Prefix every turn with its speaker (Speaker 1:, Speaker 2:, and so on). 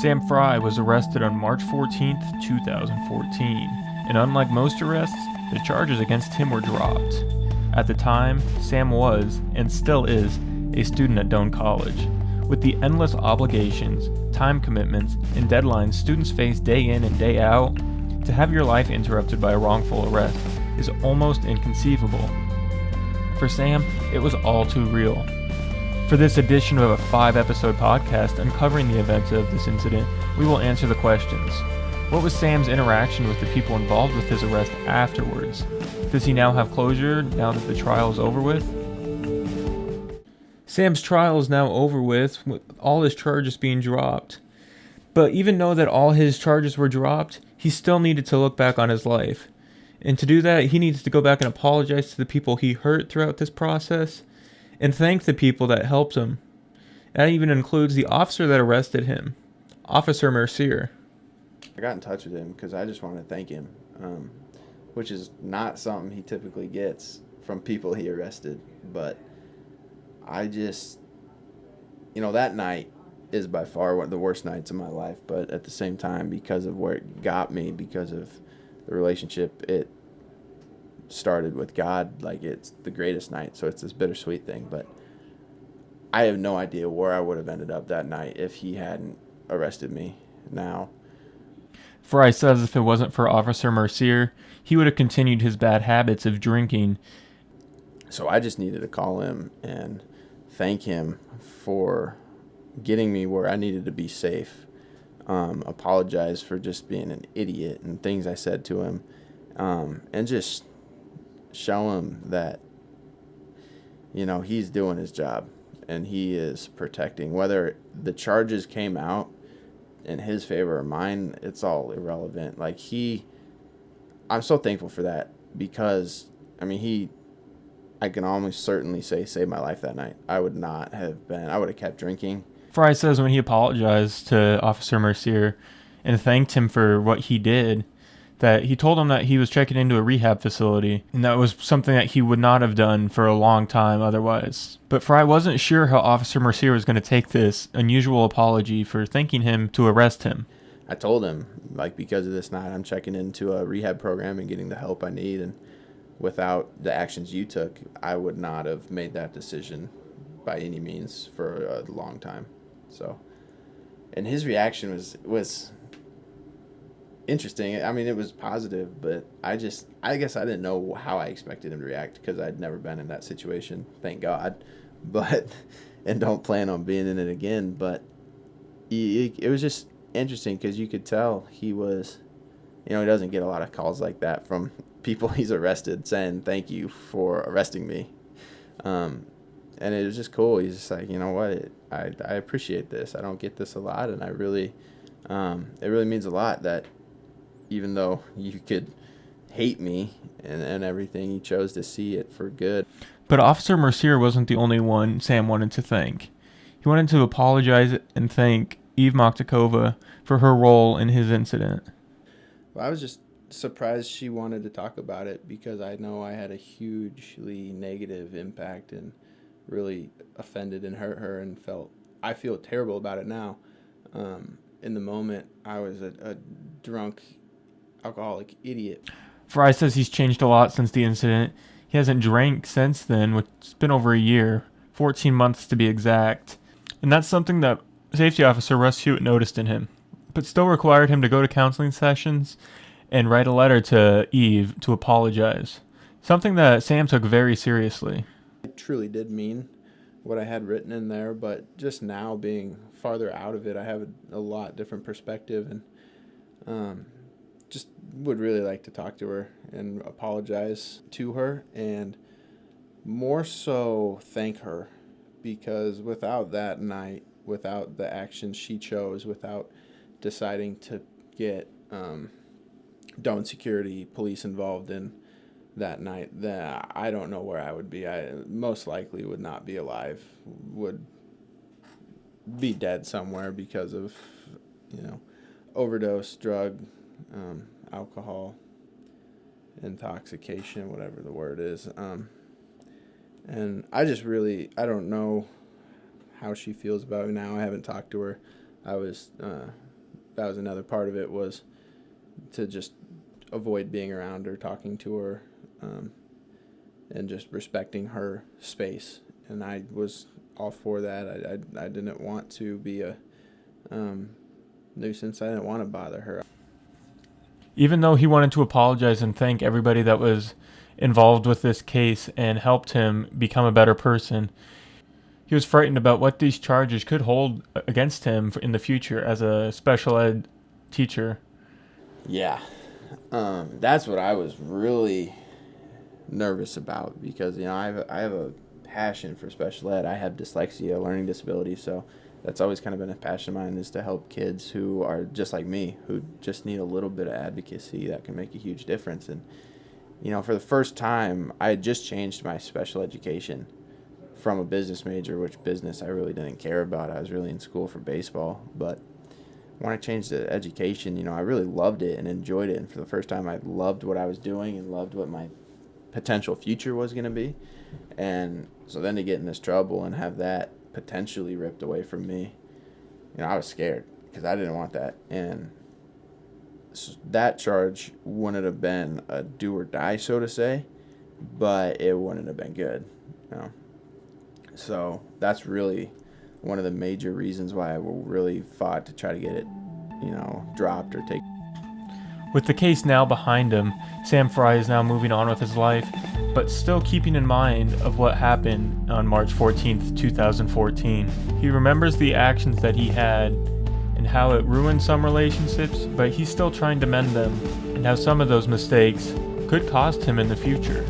Speaker 1: Sam Fry was arrested on March 14, 2014, and unlike most arrests, the charges against him were dropped. At the time, Sam was, and still is, a student at Doane College. With the endless obligations, time commitments, and deadlines students face day in and day out, to have your life interrupted by a wrongful arrest is almost inconceivable. For Sam, it was all too real. For this edition of a 5-episode podcast uncovering the events of this incident, we will answer the questions. What was Sam's interaction with the people involved with his arrest afterwards? Does he now have closure now that the trial is over with? Sam's trial is now over with all his charges being dropped. But even though that all his charges were dropped, he still needed to look back on his life. And to do that, he needs to go back and apologize to the people he hurt throughout this process, and thank the people that helped him. That even includes the officer that arrested him, Officer Mercier.
Speaker 2: I got in touch with him because I just want to thank him, which is not something he typically gets from people he arrested. But I just, that night is by far one of the worst nights of my life. But at the same time, because of where it got me, because of the relationship it started with God, it's the greatest night. So it's this bittersweet thing. But I have no idea where I would have ended up that night if he hadn't arrested me. Now,
Speaker 1: Fry says if it wasn't for Officer Mercier, he would have continued his bad habits of drinking.
Speaker 2: So I just needed to call him and thank him for getting me where I needed to be safe. Apologize for just being an idiot and things I said to him. And just show him that, he's doing his job and he is protecting. Whether the charges came out in his favor or mine, it's all irrelevant. I'm so thankful for that because, I can almost certainly say saved my life that night. I would have kept drinking.
Speaker 1: Fry says when he apologized to Officer Mercier and thanked him for what he did, that he told him that he was checking into a rehab facility, and that was something that he would not have done for a long time otherwise. But Fry wasn't sure how Officer Mercier was going to take this unusual apology for thanking him to arrest him.
Speaker 2: I told him, because of this night, I'm checking into a rehab program and getting the help I need, and without the actions you took, I would not have made that decision by any means for a long time. So, and his reaction was interesting. It was positive, but I guess I didn't know how I expected him to react because I'd never been in that situation, thank God, and don't plan on being in it again. But it was just interesting because you could tell he was, he doesn't get a lot of calls like that from people he's arrested saying thank you for arresting me. And it was just cool. He's just like, what, I appreciate this. I don't get this a lot, and it really means a lot that even though you could hate me and everything, you chose to see it for good.
Speaker 1: But Officer Mercier wasn't the only one Sam wanted to thank. He wanted to apologize and thank Eve Moktikova for her role in his incident.
Speaker 2: Well, I was just surprised she wanted to talk about it because I know I had a hugely negative impact and really offended and hurt her, and I feel terrible about it now. In the moment, I was a drunk, alcoholic idiot.
Speaker 1: Fry says he's changed a lot since the incident. He hasn't drank since then, which has been over a year, 14 months to be exact. And that's something that Safety Officer Russ Hewitt noticed in him, but still required him to go to counseling sessions and write a letter to Eve to apologize, something that Sam took very seriously.
Speaker 2: I truly did mean what I had written in there, but just now being farther out of it, I have a lot different perspective, and just would really like to talk to her and apologize to her, and more so thank her, because without that night, without the actions she chose, without deciding to get Doane Security Police involved in that night, that I don't know where I would be. I most likely would not be alive, would be dead somewhere because of, overdose, drug, alcohol, intoxication, whatever the word is. And I don't know how she feels about me now. I haven't talked to her. I was that was another part of it, was to just avoid being around her, talking to her, and just respecting her space. And I was all for that. I didn't want to be a nuisance. I didn't want to bother her.
Speaker 1: Even though he wanted to apologize and thank everybody that was involved with this case and helped him become a better person, he was frightened about what these charges could hold against him in the future as a special ed teacher.
Speaker 2: Yeah, that's what I was really nervous about, because I have a passion for special ed. I have dyslexia, a learning disability, so that's always kind of been a passion of mine, is to help kids who are just like me, who just need a little bit of advocacy that can make a huge difference. And for the first time, I had just changed my special education from a business major, which business I really didn't care about. I was really in school for baseball, but when I changed to education, I really loved it and enjoyed it. And for the first time, I loved what I was doing and loved what my potential future was going to be. And so then to get in this trouble and have that potentially ripped away from me, I was scared, because I didn't want that. And so that charge wouldn't have been a do or die, so to say, but it wouldn't have been good. So that's really one of the major reasons why I really fought to try to get it, dropped or taken.
Speaker 1: With the case now behind him, Sam Fry is now moving on with his life, but still keeping in mind of what happened on March 14th, 2014. He remembers the actions that he had and how it ruined some relationships, but he's still trying to mend them, and how some of those mistakes could cost him in the future.